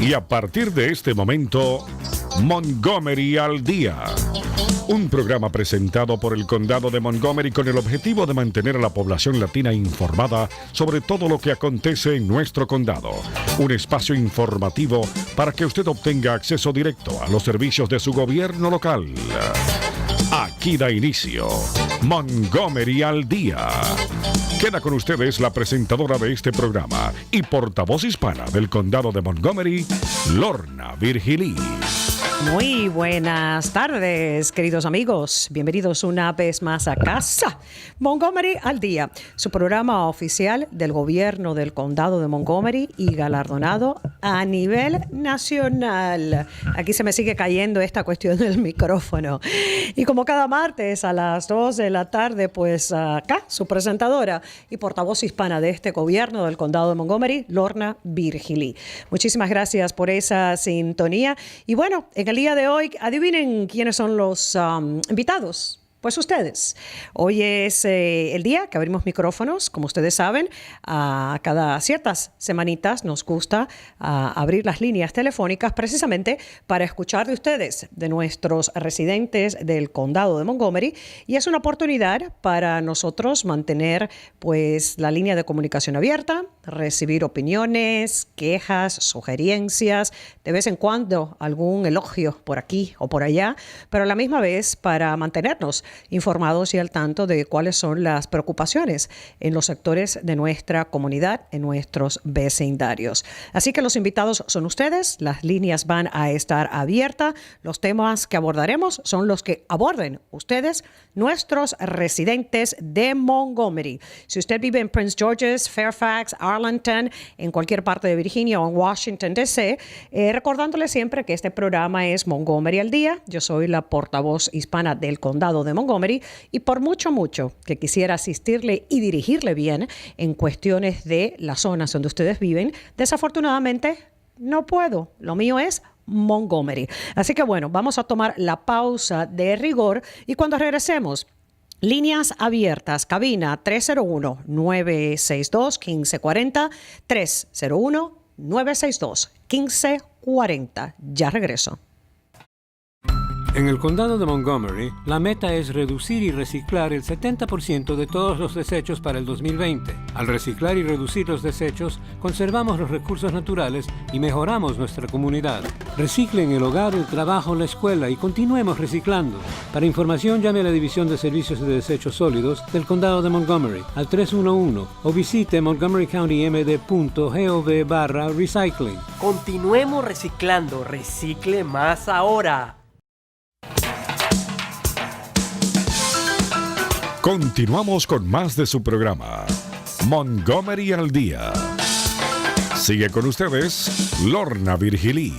Y a partir de este momento, Montgomery al Día. Un programa presentado por el Condado de Montgomery con el objetivo de mantener a la población latina informada sobre todo lo que acontece en nuestro condado. Un espacio informativo para que usted obtenga acceso directo a los servicios de su gobierno local. Aquí da inicio Montgomery al Día. Queda con ustedes la presentadora de este programa y portavoz hispana del Condado de Montgomery, Lorna Virgilí. Muy buenas tardes, queridos amigos. Bienvenidos una vez más a casa. Montgomery al Día, su programa oficial del gobierno del condado de Montgomery y galardonado a nivel nacional. Aquí se me sigue cayendo esta cuestión del micrófono. Y como cada martes a las 2 de la tarde, pues acá su presentadora y portavoz hispana de este gobierno del condado de Montgomery, Lorna Virgilí. Muchísimas gracias por esa sintonía. Y bueno, en el día de hoy, adivinen quiénes son los invitados. Pues ustedes. Hoy es el día que abrimos micrófonos. Como ustedes saben, cada ciertas semanitas nos gusta abrir las líneas telefónicas precisamente para escuchar de ustedes, de nuestros residentes del condado de Montgomery. Y es una oportunidad para nosotros mantener pues la línea de comunicación abierta, recibir opiniones, quejas, sugerencias, de vez en cuando algún elogio por aquí o por allá, pero a la misma vez para mantenernos informados y al tanto de cuáles son las preocupaciones en los sectores de nuestra comunidad, en nuestros vecindarios. Así que los invitados son ustedes, las líneas van a estar abiertas, los temas que abordaremos son los que aborden ustedes, nuestros residentes de Montgomery. Si usted vive en Prince George's, Fairfax, Arlington, en cualquier parte de Virginia o en Washington, D.C., recordándole siempre que este programa es Montgomery al Día. Yo soy la portavoz hispana del condado de Montgomery y por mucho que quisiera asistirle y dirigirle bien en cuestiones de las zonas donde ustedes viven, desafortunadamente no puedo. Lo mío es Montgomery. Así que bueno, vamos a tomar la pausa de rigor y cuando regresemos, líneas abiertas, cabina 301-962-1540, 301-962-1540. Ya regreso. En el condado de Montgomery, la meta es reducir y reciclar el 70% de todos los desechos para el 2020. Al reciclar y reducir los desechos, conservamos los recursos naturales y mejoramos nuestra comunidad. Recicle en el hogar, el trabajo, la escuela y continuemos reciclando. Para información, llame a la División de Servicios de Desechos Sólidos del condado de Montgomery al 311 o visite montgomerycountymd.gov/recycling. Continuemos reciclando. Recicle más ahora. Continuamos con más de su programa, Montgomery al Día. Sigue con ustedes, Lorna Virgilí.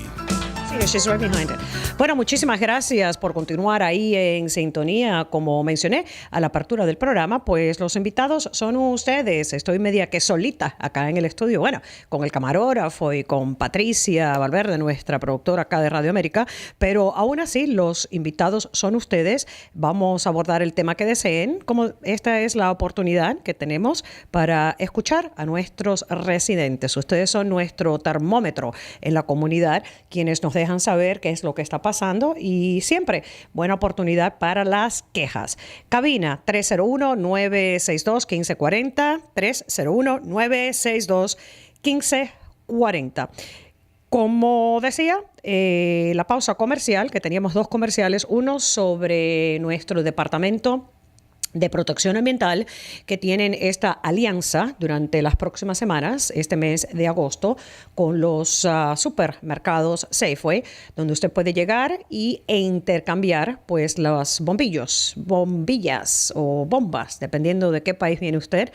She's right behind it. Bueno, muchísimas gracias por continuar ahí en sintonía. Como mencioné a la apertura del programa, pues los invitados son ustedes. Estoy media que solita acá en el estudio, bueno, con el camarógrafo y con Patricia Valverde, nuestra productora acá de Radio América, pero aún así los invitados son ustedes. Vamos a abordar el tema que deseen, como esta es la oportunidad que tenemos para escuchar a nuestros residentes. Ustedes son nuestro termómetro en la comunidad, quienes nos dejan saber qué es lo que está pasando y siempre buena oportunidad para las quejas. Cabina 301-962-1540, 301-962-1540. Como decía, la pausa comercial, que teníamos dos comerciales, uno sobre nuestro departamento de protección ambiental, que tienen esta alianza durante las próximas semanas, este mes de agosto, con los supermercados Safeway, donde usted puede llegar e intercambiar pues los bombillas o bombas, dependiendo de qué país viene usted,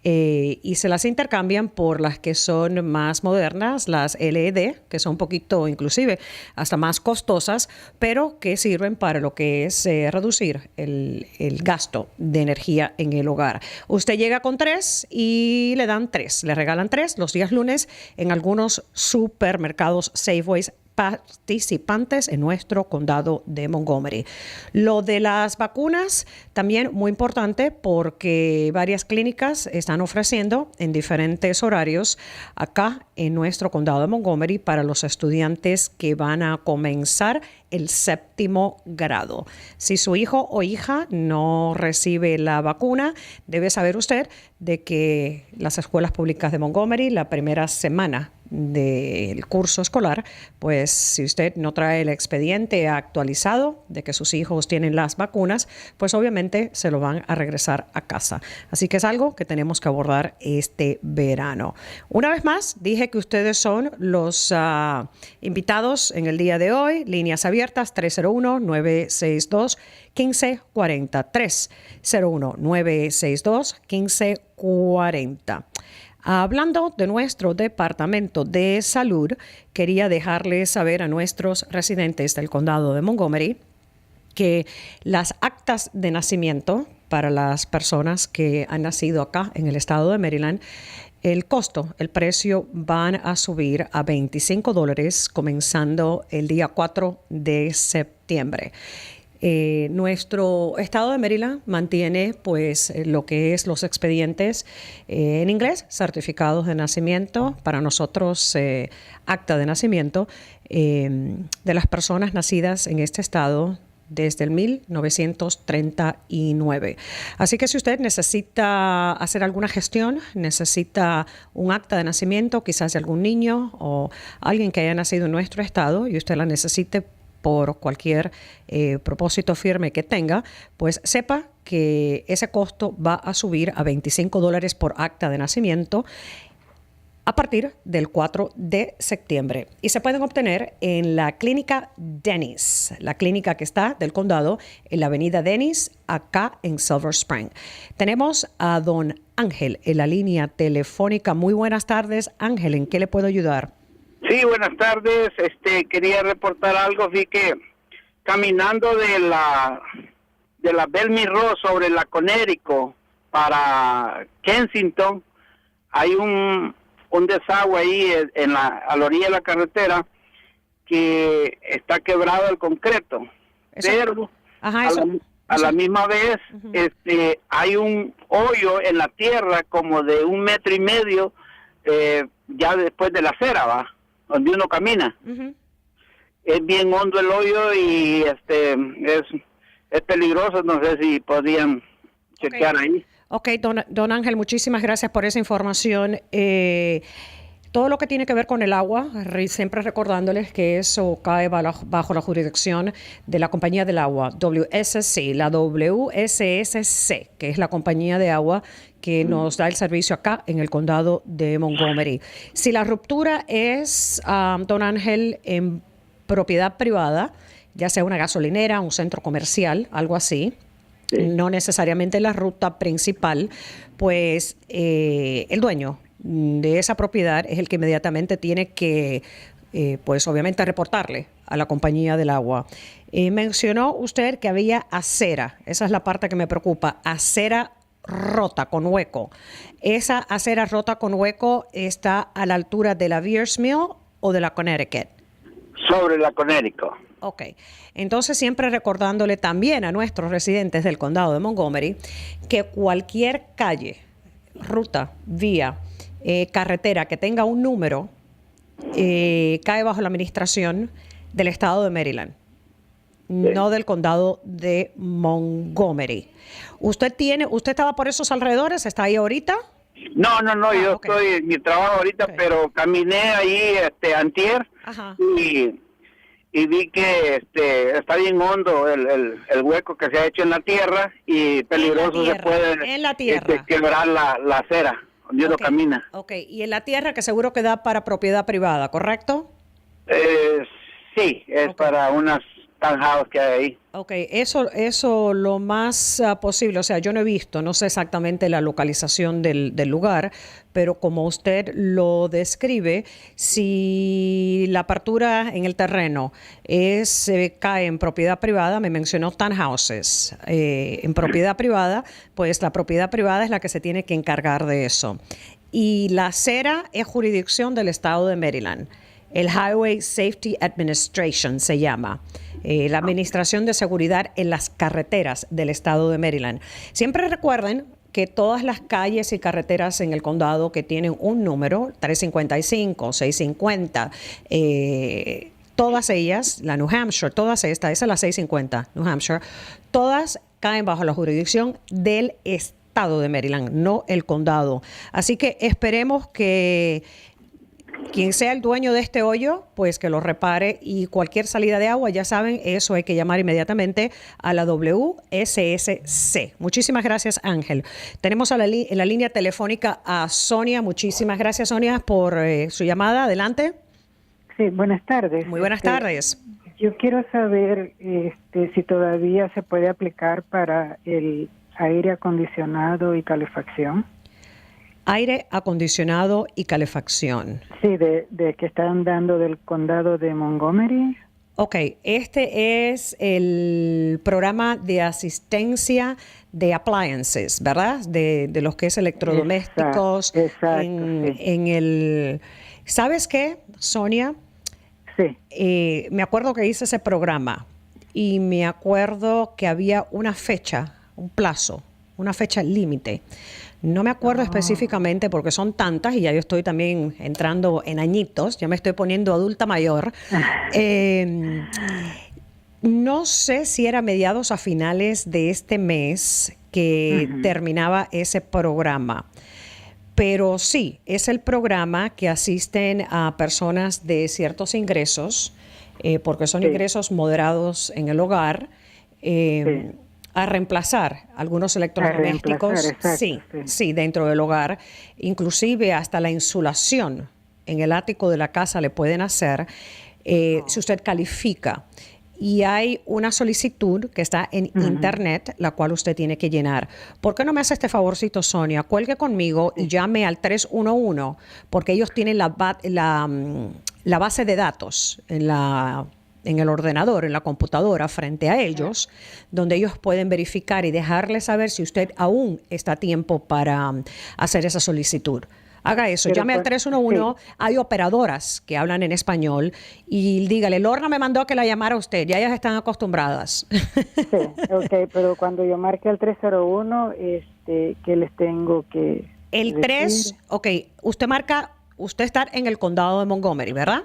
y se las intercambian por las que son más modernas, las LED, que son un poquito inclusive hasta más costosas, pero que sirven para lo que es reducir el gasto de energía en el hogar. Usted llega con 3 y le dan 3, le regalan 3 los días lunes en algunos supermercados Safeways participantes en nuestro condado de Montgomery. Lo de las vacunas también muy importante porque varias clínicas están ofreciendo en diferentes horarios acá en nuestro condado de Montgomery para los estudiantes que van a comenzar el 7º grado. Si su hijo o hija no recibe la vacuna, debe saber usted de que las escuelas públicas de Montgomery, la primera semana del curso escolar, pues si usted no trae el expediente actualizado de que sus hijos tienen las vacunas, pues obviamente se lo van a regresar a casa. Así que es algo que tenemos que abordar este verano. Una vez más, dije que ustedes son los invitados en el día de hoy. Líneas abiertas 301-962-1540. 301-962-1540. Hablando de nuestro Departamento de Salud, quería dejarles saber a nuestros residentes del condado de Montgomery que las actas de nacimiento para las personas que han nacido acá en el estado de Maryland, el precio van a subir a $25 comenzando el día 4 de septiembre. Nuestro estado de Maryland mantiene pues lo que es los expedientes en inglés, certificados de nacimiento, para nosotros acta de nacimiento de las personas nacidas en este estado desde el 1939. Así que si usted necesita hacer alguna gestión, necesita un acta de nacimiento, quizás de algún niño o alguien que haya nacido en nuestro estado y usted la necesite por cualquier propósito firme que tenga, pues sepa que ese costo va a subir a $25 por acta de nacimiento a partir del 4 de septiembre. Y se pueden obtener en la clínica Dennis, la clínica que está del condado en la avenida Dennis, acá en Silver Spring. Tenemos a don Ángel en la línea telefónica. Muy buenas tardes, Ángel. ¿En qué le puedo ayudar? Sí, buenas tardes. Quería reportar algo. Vi que caminando de la Bellamy Road sobre la Conérico para Kensington, hay un desagüe ahí a la orilla de la carretera que está quebrado el concreto. Pero a la misma vez hay un hoyo en la tierra como de 1,5 metros ya después de la acera, ¿va? Donde uno camina. Es bien hondo el hoyo y es peligroso. No sé si podían chequear ahí. Ok, don Ángel, muchísimas gracias por esa información. Todo lo que tiene que ver con el agua, siempre recordándoles que eso cae bajo la jurisdicción de la compañía del agua, WSC, la WSSC, que es la compañía de agua que nos da el servicio acá en el condado de Montgomery. Si la ruptura es, don Ángel, en propiedad privada, ya sea una gasolinera, un centro comercial, algo así, no necesariamente la ruta principal, pues el dueño de esa propiedad es el que inmediatamente tiene que, pues obviamente, reportarle a la compañía del agua. Mencionó usted que había acera, esa es la parte que me preocupa, acera rota con hueco. ¿Esa acera rota con hueco está a la altura de la Beers Mill o de la Connecticut? Sobre la Connecticut. Ok, entonces siempre recordándole también a nuestros residentes del condado de Montgomery que cualquier calle, ruta, vía, carretera que tenga un número cae bajo la administración del estado de Maryland, no del condado de Montgomery. ¿Usted estaba por esos alrededores? ¿Está ahí ahorita? No, yo estoy en mi trabajo ahorita, pero caminé ahí antier. Ajá. Y vi que está bien hondo el hueco que se ha hecho en la tierra y peligroso se puede quebrar la acera donde uno camina. Ok, y en la tierra que seguro que da para propiedad privada, ¿correcto? Sí, es para unas townhouse que hay ahí. Ok, eso lo más posible, o sea, yo no he visto, no sé exactamente la localización del lugar, pero como usted lo describe, si la apertura en el terreno cae en propiedad privada, me mencionó townhouses, en propiedad privada, pues la propiedad privada es la que se tiene que encargar de eso. Y la acera es jurisdicción del estado de Maryland. El Highway Safety Administration se llama. La Administración de Seguridad en las Carreteras del Estado de Maryland. Siempre recuerden que todas las calles y carreteras en el condado que tienen un número, 355, 650, todas ellas, la New Hampshire, todas estas, esa es la 650, New Hampshire, todas caen bajo la jurisdicción del Estado de Maryland, no el condado. Así que esperemos que quien sea el dueño de este hoyo, pues que lo repare, y cualquier salida de agua, ya saben, eso hay que llamar inmediatamente a la WSSC. Muchísimas gracias, Ángel. Tenemos en la línea telefónica a Sonia. Muchísimas gracias, Sonia, por su llamada. Adelante. Sí, buenas tardes. Muy buenas tardes. Yo quiero saber si todavía se puede aplicar para el aire acondicionado y calefacción. Aire acondicionado y calefacción. Sí, de que están dando del condado de Montgomery. Ok, este es el programa de asistencia de appliances, ¿verdad? De los que es electrodomésticos. Exacto, en el... ¿Sabes qué, Sonia? Sí. Me acuerdo que hice ese programa y me acuerdo que había una fecha, un plazo, una fecha límite. No me acuerdo específicamente porque son tantas y ya yo estoy también entrando en añitos, ya me estoy poniendo adulta mayor. No sé si era mediados a finales de este mes que terminaba ese programa, pero sí, es el programa que asisten a personas de ciertos ingresos, porque son ingresos moderados en el hogar, a reemplazar algunos electrodomésticos, sí, dentro del hogar, inclusive hasta la insulación en el ático de la casa le pueden hacer si usted califica. Y hay una solicitud que está en internet, la cual usted tiene que llenar. ¿Por qué no me hace este favorcito, Sonia? Cuelgue conmigo y llame al 311, porque ellos tienen la base de datos en el ordenador, en la computadora, frente a ellos, donde ellos pueden verificar y dejarles saber si usted aún está a tiempo para hacer esa solicitud. Haga eso, llame al 311, hay operadoras que hablan en español y dígale, Lorna me mandó que la llamara a usted, ya ellas están acostumbradas. Sí, ok, pero cuando yo marque al 301, ¿qué les tengo que El decir? 3, ok, usted está en el condado de Montgomery, ¿verdad?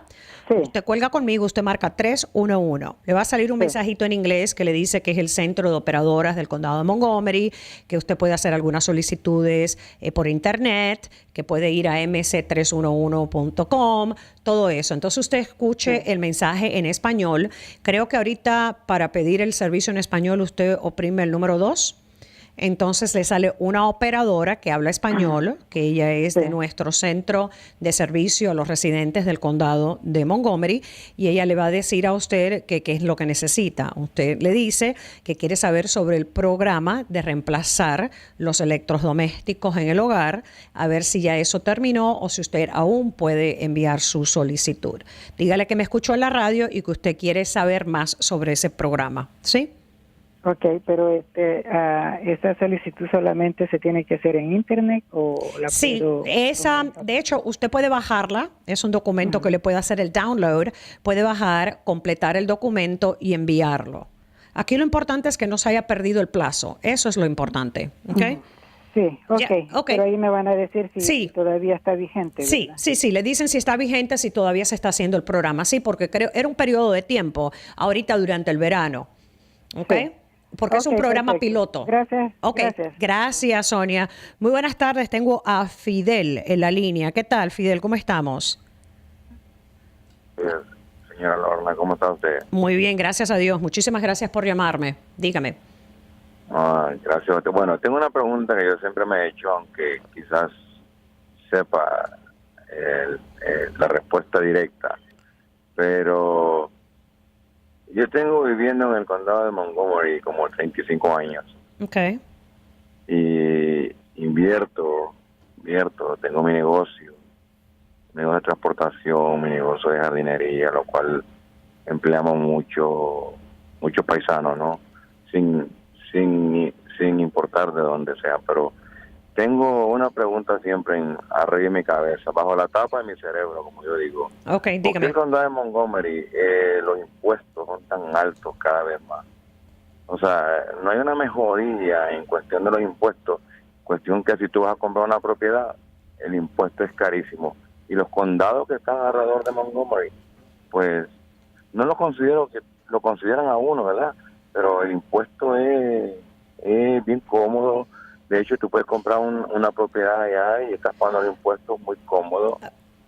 Sí. Usted cuelga conmigo, usted marca 311. Le va a salir un mensajito en inglés que le dice que es el centro de operadoras del condado de Montgomery, que usted puede hacer algunas solicitudes por internet, que puede ir a mc311.com, todo eso. Entonces usted escuche el mensaje en español. Creo que ahorita para pedir el servicio en español usted oprime el número 2. Entonces le sale una operadora que habla español, que ella es de nuestro centro de servicio a los residentes del condado de Montgomery, y ella le va a decir a usted qué es lo que necesita. Usted le dice que quiere saber sobre el programa de reemplazar los electrodomésticos en el hogar, a ver si ya eso terminó o si usted aún puede enviar su solicitud. Dígale que me escuchó en la radio y que usted quiere saber más sobre ese programa, ¿sí? Ok, pero ¿esa solicitud solamente se tiene que hacer en internet o la Sí, puedo de hecho, usted puede bajarla, es un documento que le puede hacer el download, puede bajar, completar el documento y enviarlo. Aquí lo importante es que no se haya perdido el plazo, eso es lo importante, ¿ok? Sí, ok, okay. Pero ahí me van a decir si todavía está vigente, ¿verdad? Sí, le dicen si está vigente, si todavía se está haciendo el programa, sí, porque creo era un periodo de tiempo, ahorita durante el verano, ¿ok? Sí. Porque es un programa piloto. Gracias. Okay. Gracias, Sonia. Muy buenas tardes. Tengo a Fidel en la línea. ¿Qué tal, Fidel? ¿Cómo estamos? Señora Lorna, ¿cómo está usted? Muy bien, gracias a Dios. Muchísimas gracias por llamarme. Dígame. Gracias. Bueno, tengo una pregunta que yo siempre me he hecho, aunque quizás sepa la respuesta directa. Pero yo tengo viviendo en el condado de Montgomery como 35 años. Okay. Y invierto, tengo mi negocio de transportación, mi negocio de jardinería, lo cual empleamos muchos paisanos, ¿no? Sin importar de dónde sea, pero tengo una pregunta siempre arriba de mi cabeza, bajo la tapa de mi cerebro, como yo digo. Ok, ¿Por qué dígame. el condado de Montgomery los impuestos son tan altos cada vez más? O sea, no hay una mejoría en cuestión de los impuestos, cuestión que si tú vas a comprar una propiedad, el impuesto es carísimo. Y los condados que están alrededor de Montgomery, pues no lo considero que lo consideran a uno, ¿verdad? Pero el impuesto es bien cómodo. De hecho, tú puedes comprar una propiedad allá y estás pagando el impuesto muy cómodo.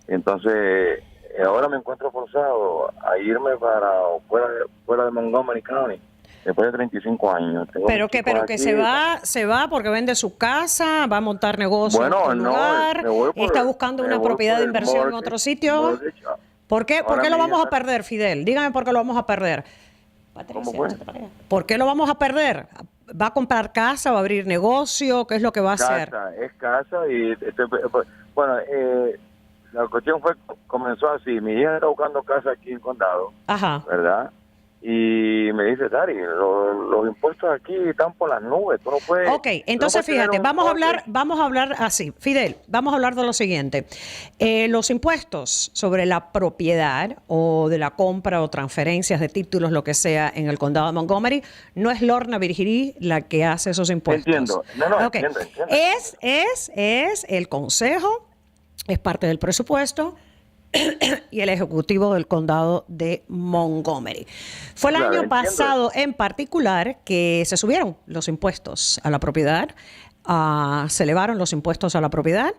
Entonces, ahora me encuentro forzado a irme para fuera de Montgomery County después de 35 años. Tengo Pero mis que, hijos pero que aquí. se va porque vende su casa, va a montar negocio en otro lugar, me voy por- está buscando me una voy propiedad por de el inversión en mortgage- otro sitio. mortgage. ¿Por qué Ahora lo mi vamos hija- a perder, Fidel? Dígame por qué lo vamos a perder. ¿Cómo fue? ¿Por qué lo vamos a perder? ¿Va a comprar casa, va a abrir negocio? ¿Qué es lo que va a hacer? Es casa y bueno, la cuestión comenzó así. Mi hija está buscando casa aquí en Condado, Ajá. ¿verdad? Y me dice, Dari, los impuestos aquí están por las nubes, tú no puedes. Ok, entonces tú no puedes fíjate, tener un mortgage. vamos a hablar así. Fidel, vamos a hablar de lo siguiente. Los impuestos sobre la propiedad o de la compra o transferencias de títulos, lo que sea, en el condado de Montgomery, no es Lorna Virginie la que hace esos impuestos. Entiendo. No, Ok. entiendo. Es el consejo, es parte del presupuesto y el ejecutivo del condado de Montgomery. Fue el Claro, año entiendo pasado en particular que se subieron los impuestos a la propiedad, se elevaron los impuestos a la propiedad.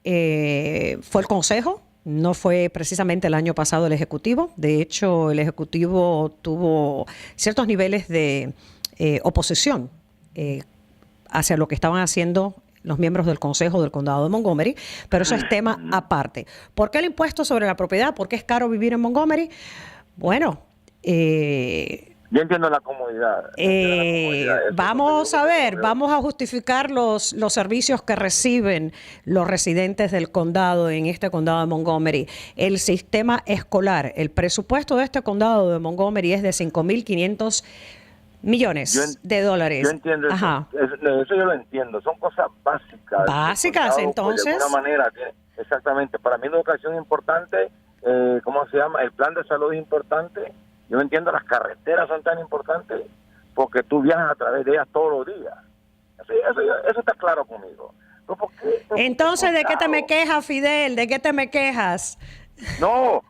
Fue el consejo, no fue precisamente el año pasado el ejecutivo. De hecho, el ejecutivo tuvo ciertos niveles de oposición hacia lo que estaban haciendo los miembros del Consejo del Condado de Montgomery, pero eso es tema aparte. ¿Por qué el impuesto sobre la propiedad? ¿Por qué es caro vivir en Montgomery? Bueno, Yo entiendo la comodidad. vamos a ver, vamos a justificar los servicios que reciben los residentes del condado, en este condado de Montgomery. El sistema escolar, el presupuesto de este condado de Montgomery es de 5.500 millones de dólares. Yo entiendo eso. Ajá. Eso yo lo entiendo. Son cosas básicas. Básicas, El condado, pues, entonces. de alguna manera, exactamente. Para mí la educación es importante. ¿Cómo se llama? El plan de salud es importante. Yo entiendo, las carreteras son tan importantes porque tú viajas a través de ellas todos los días. Eso está claro conmigo. Pero ¿por qué? Entonces, ¿de qué te me quejas, Fidel? ¿De qué te me quejas? No,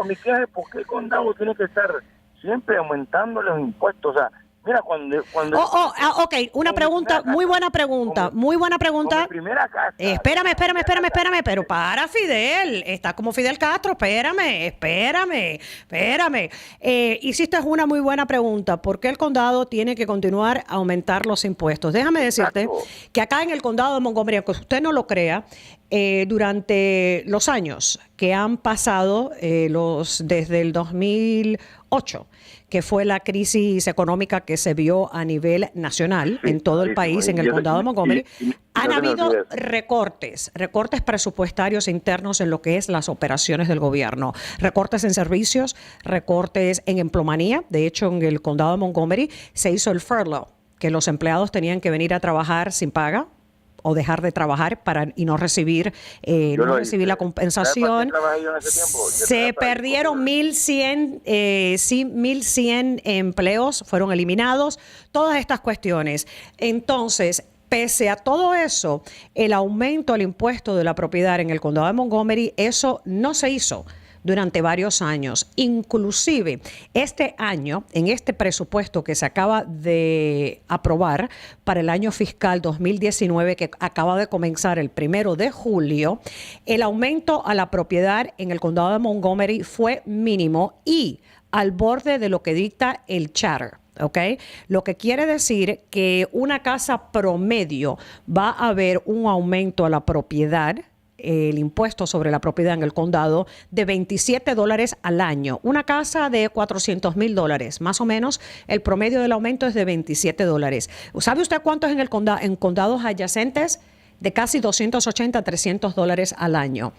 mi queja es por qué el condado tiene que estar siempre aumentando los impuestos. O sea, mira, cuando Ok, una pregunta, muy buena pregunta, muy buena pregunta. con mi primera casa. Espérame, pero para, Fidel, está como Fidel Castro, espérame. Hiciste una muy buena pregunta, ¿por qué el condado tiene que continuar a aumentar los impuestos? Déjame decirte Exacto. que acá en el condado de Montgomery, aunque usted no lo crea, durante los años que han pasado, desde el 2008, que fue la crisis económica que se vio a nivel nacional en todo el país, en el condado de Montgomery, han habido recortes presupuestarios internos en lo que es las operaciones del gobierno, recortes en servicios, recortes en empleomanía. De hecho, en el condado de Montgomery se hizo el furlough, que los empleados tenían que venir a trabajar sin paga o dejar de trabajar y no recibir la compensación. Se perdieron 1.100 empleos, fueron eliminados, todas estas cuestiones. Entonces, pese a todo eso, el aumento al impuesto de la propiedad en el condado de Montgomery, eso no se hizo durante varios años. Inclusive este año, en este presupuesto que se acaba de aprobar para el año fiscal 2019, que acaba de comenzar el 1 de julio, el aumento a la propiedad en el condado de Montgomery fue mínimo y al borde de lo que dicta el charter. ¿Okay? Lo que quiere decir que una casa promedio va a haber un aumento a la propiedad, el impuesto sobre la propiedad en el condado, de $27 al año. Una casa de $400,000, más o menos, el promedio del aumento es de $27. ¿Sabe usted cuánto es en el en condados adyacentes? De casi $280 a $300 al año.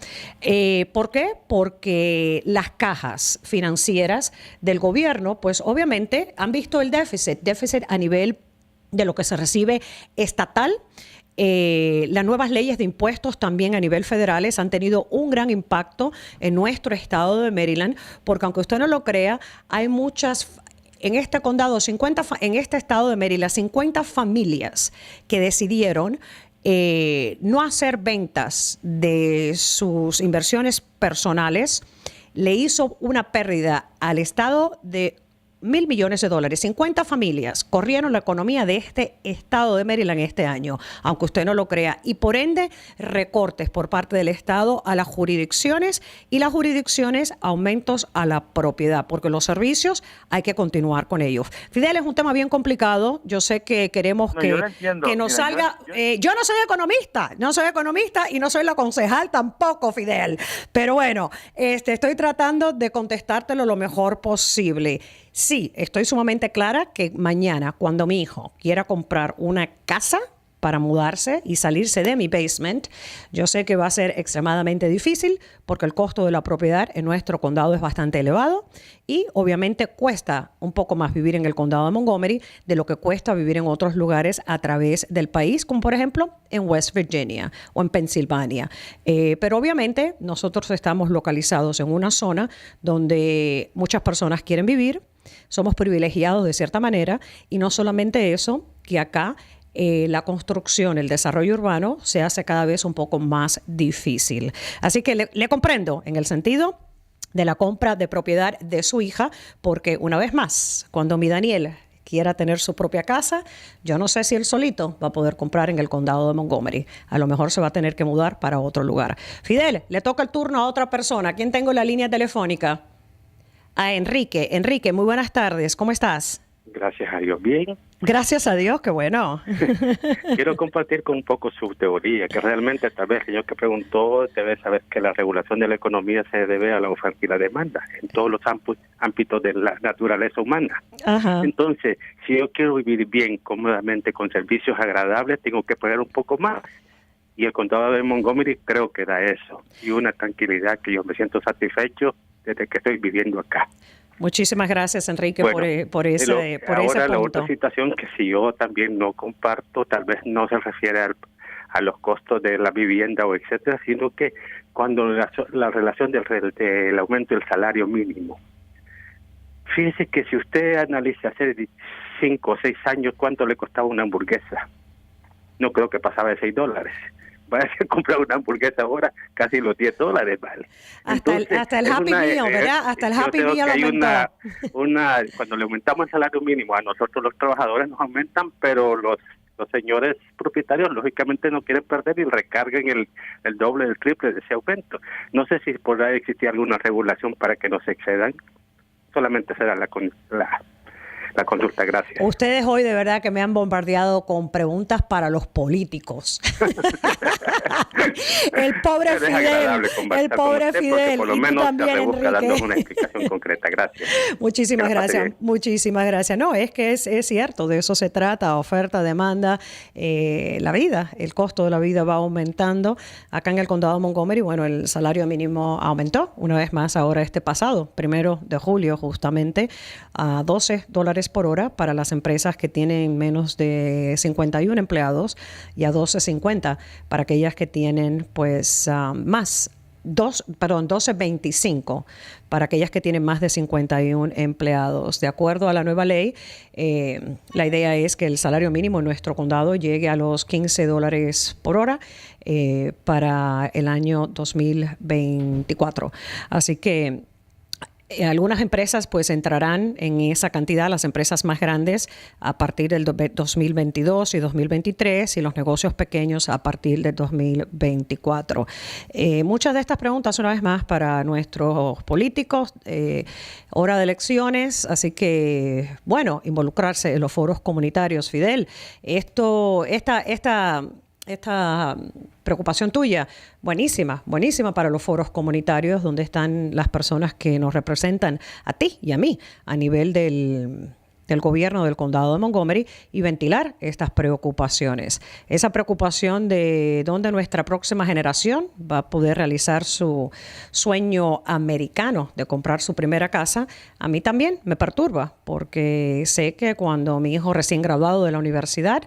¿Por qué? Porque las cajas financieras del gobierno, pues obviamente han visto el déficit a nivel de lo que se recibe estatal, Las nuevas leyes de impuestos también a nivel federales han tenido un gran impacto en nuestro estado de Maryland, porque aunque usted no lo crea, hay muchas, en este condado, en este estado de Maryland, 50 familias que decidieron no hacer ventas de sus inversiones personales. Le hizo una pérdida al estado de $1,000 millones. 50 familias corrieron la economía de este estado de Maryland este año, aunque usted no lo crea, y por ende recortes por parte del estado a las jurisdicciones, y las jurisdicciones aumentos a la propiedad, porque los servicios hay que continuar con ellos. Fidel, es un tema bien complicado. Yo sé que queremos que nos salga. Yo no soy economista y no soy la concejal tampoco, Fidel, pero bueno, estoy tratando de contestártelo lo mejor posible. Sí, estoy sumamente clara que mañana, cuando mi hijo quiera comprar una casa para mudarse y salirse de mi basement, yo sé que va a ser extremadamente difícil porque el costo de la propiedad en nuestro condado es bastante elevado y obviamente cuesta un poco más vivir en el condado de Montgomery de lo que cuesta vivir en otros lugares a través del país, como por ejemplo en West Virginia o en Pensilvania. Pero obviamente nosotros estamos localizados en una zona donde muchas personas quieren vivir. Somos privilegiados de cierta manera, y no solamente eso, que acá la construcción, el desarrollo urbano se hace cada vez un poco más difícil. Así que le comprendo en el sentido de la compra de propiedad de su hija, porque una vez más, cuando mi Daniel quiera tener su propia casa, yo no sé si él solito va a poder comprar en el condado de Montgomery. A lo mejor se va a tener que mudar para otro lugar. Fidel, le toca el turno a otra persona. ¿Quién tengo en la línea telefónica? A Enrique. Enrique, muy buenas tardes. ¿Cómo estás? Gracias a Dios. Bien. Gracias a Dios, qué bueno. Quiero compartir con un poco su teoría, que realmente tal vez el señor que preguntó debe saber que la regulación de la economía se debe a la oferta y la demanda en todos los ámbitos de la naturaleza humana. Ajá. Entonces, si yo quiero vivir bien, cómodamente, con servicios agradables, tengo que pagar un poco más. Y el condado de Montgomery creo que da eso. Y una tranquilidad que yo me siento satisfecho desde que estoy viviendo acá. Muchísimas gracias, Enrique, bueno, por ese ahora la punto. otra situación que si yo también no comparto, tal vez no se refiere a los costos de la vivienda o etcétera, sino que cuando la relación del aumento del salario mínimo. Fíjese que si usted analiza hace 5 o 6 años cuánto le costaba una hamburguesa, no creo que pasaba de $6. Vaya a comprar una hamburguesa ahora, casi los $10, ¿vale? Hasta el Happy Meal, ¿verdad? Hasta el Happy Meal aumentó. Cuando le aumentamos el salario mínimo, a nosotros los trabajadores nos aumentan, pero los señores propietarios lógicamente no quieren perder y recargan el doble, el triple de ese aumento. No sé si podrá existir alguna regulación para que no se excedan. Solamente será la consulta, gracias. Ustedes hoy de verdad que me han bombardeado con preguntas para los políticos. El pobre Fidel, por lo y tú menos también, te rebusca Enrique. dando una explicación concreta. Gracias. Muchísimas gracias. No, es que es cierto, de eso se trata, oferta, demanda, la vida, el costo de la vida va aumentando. Acá en el condado de Montgomery, bueno, el salario mínimo aumentó una vez más ahora este pasado, 1 de julio justamente, a $12 por hora para las empresas que tienen menos de 51 empleados y a $12.50 para aquellas que tienen pues $12.25 para aquellas que tienen más de 51 empleados. De acuerdo a la nueva ley, la idea es que el salario mínimo en nuestro condado llegue a los $15 por hora para el año 2024. Así que algunas empresas pues entrarán en esa cantidad, las empresas más grandes a partir del 2022 y 2023 y los negocios pequeños a partir del 2024. Muchas de estas preguntas una vez más para nuestros políticos, hora de elecciones, así que bueno, involucrarse en los foros comunitarios. Fidel, esta preocupación tuya, buenísima para los foros comunitarios donde están las personas que nos representan a ti y a mí a nivel del gobierno del condado de Montgomery y ventilar estas preocupaciones. Esa preocupación de dónde nuestra próxima generación va a poder realizar su sueño americano de comprar su primera casa, a mí también me perturba porque sé que cuando mi hijo recién graduado de la universidad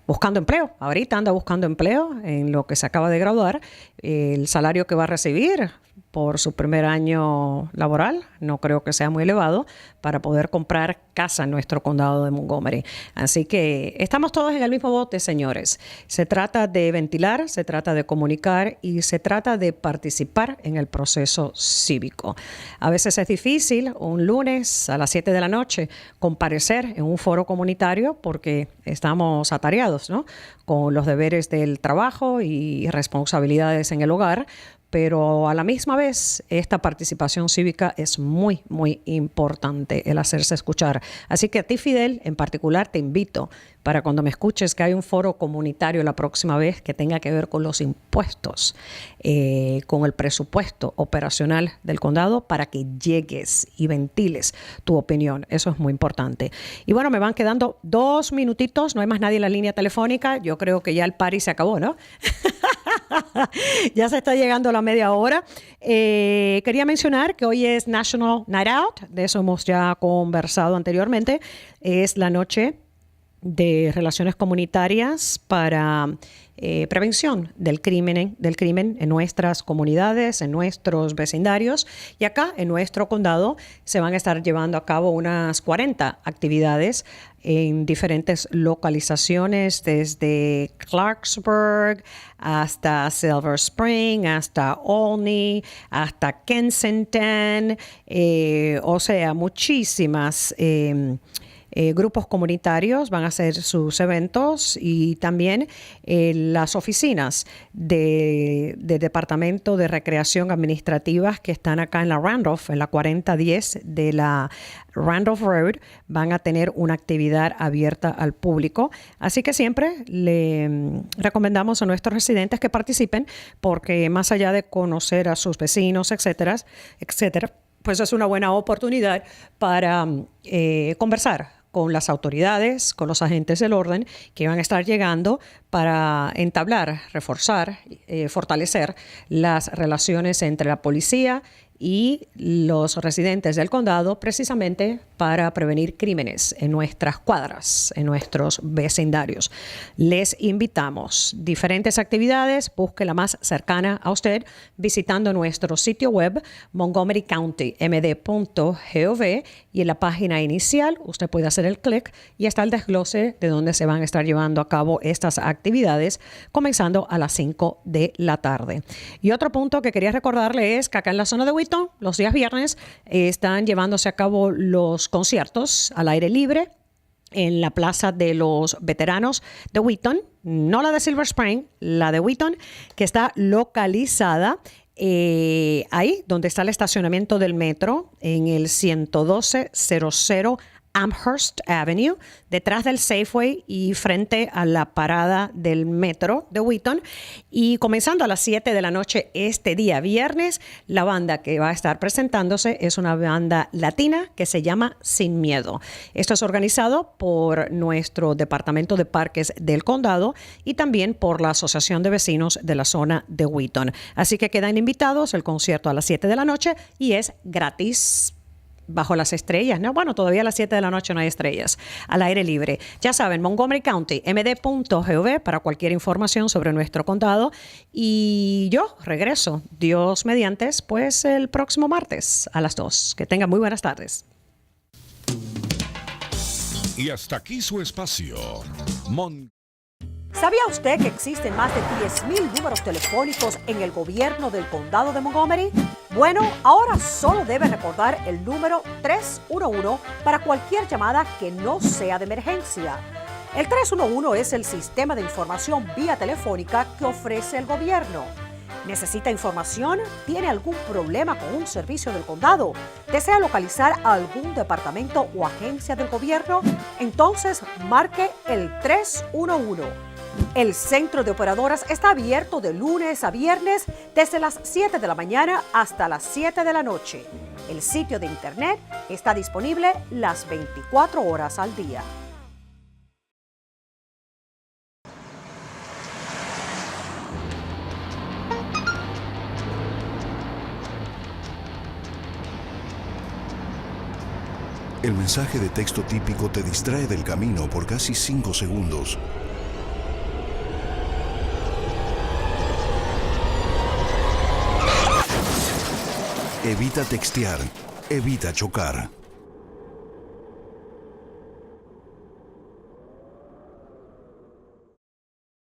buscando empleo. Ahorita anda buscando empleo en lo que se acaba de graduar. El salario que va a recibir por su primer año laboral no creo que sea muy elevado para poder comprar casa en nuestro condado de Montgomery. Así que estamos todos en el mismo bote, señores. Se trata de ventilar, se trata de comunicar y se trata de participar en el proceso cívico. A veces es difícil un lunes a las 7 de la noche comparecer en un foro comunitario porque estamos atareados, ¿no?, con los deberes del trabajo y responsabilidades en el hogar. Pero a la misma vez, esta participación cívica es muy, muy importante, el hacerse escuchar. Así que a ti, Fidel, en particular, te invito para cuando me escuches que hay un foro comunitario la próxima vez que tenga que ver con los impuestos, con el presupuesto operacional del condado, para que llegues y ventiles tu opinión. Eso es muy importante. Y bueno, me van quedando 2 minutitos, no hay más nadie en la línea telefónica. Yo creo que ya el party se acabó, ¿no? Ya se está llegando la media hora. Quería mencionar que hoy es National Night Out, de eso hemos ya conversado anteriormente. Es la noche de relaciones comunitarias para prevención del crimen en nuestras comunidades, en nuestros vecindarios. Y acá en nuestro condado se van a estar llevando a cabo unas 40 actividades en diferentes localizaciones, desde Clarksburg hasta Silver Spring, hasta Olney, hasta Kensington, o sea, muchísimas grupos comunitarios van a hacer sus eventos, y también las oficinas de Departamento de Recreación Administrativas que están acá en la Randolph, en la 4010 de la Randolph Road, van a tener una actividad abierta al público. Así que siempre le recomendamos a nuestros residentes que participen, porque más allá de conocer a sus vecinos, etcétera, pues es una buena oportunidad para conversar con las autoridades, con los agentes del orden que van a estar llegando para entablar, reforzar, fortalecer las relaciones entre la policía y los residentes del condado, precisamente para prevenir crímenes en nuestras cuadras, en nuestros vecindarios. Les invitamos diferentes actividades, busque la más cercana a usted visitando nuestro sitio web montgomerycountymd.gov, y en la página inicial usted puede hacer el clic y está el desglose de dónde se van a estar llevando a cabo estas actividades, comenzando a las 5 de la tarde. Y otro punto que quería recordarle es que acá en la zona de Wheaton, los días viernes están llevándose a cabo los conciertos al aire libre en la Plaza de los Veteranos de Wheaton, no la de Silver Spring, la de Wheaton, que está localizada ahí donde está el estacionamiento del metro, en el 11200 Amherst Avenue, detrás del Safeway y frente a la parada del metro de Wheaton. Y comenzando a las 7 de la noche este día viernes, la banda que va a estar presentándose es una banda latina que se llama Sin Miedo. Esto es organizado por nuestro Departamento de Parques del Condado y también por la Asociación de Vecinos de la zona de Wheaton. Así que quedan invitados, el concierto a las 7 de la noche y es gratis. Bajo las estrellas, ¿no? Bueno, todavía a las 7 de la noche no hay estrellas. Al aire libre. Ya saben, montgomerycountymd.gov para cualquier información sobre nuestro condado. Y yo regreso, Dios mediante, pues el próximo martes a las 2. Que tengan muy buenas tardes. Y hasta aquí su espacio. ¿Sabía usted que existen más de 10,000 números telefónicos en el gobierno del condado de Montgomery? Bueno, ahora solo debe recordar el número 311 para cualquier llamada que no sea de emergencia. El 311 es el sistema de información vía telefónica que ofrece el gobierno. ¿Necesita información? ¿Tiene algún problema con un servicio del condado? ¿Desea localizar a algún departamento o agencia del gobierno? Entonces marque el 311. El centro de operadoras está abierto de lunes a viernes desde las 7 de la mañana hasta las 7 de la noche. El sitio de internet está disponible las 24 horas al día. El mensaje de texto típico te distrae del camino por casi 5 segundos. Evita textear. Evita chocar.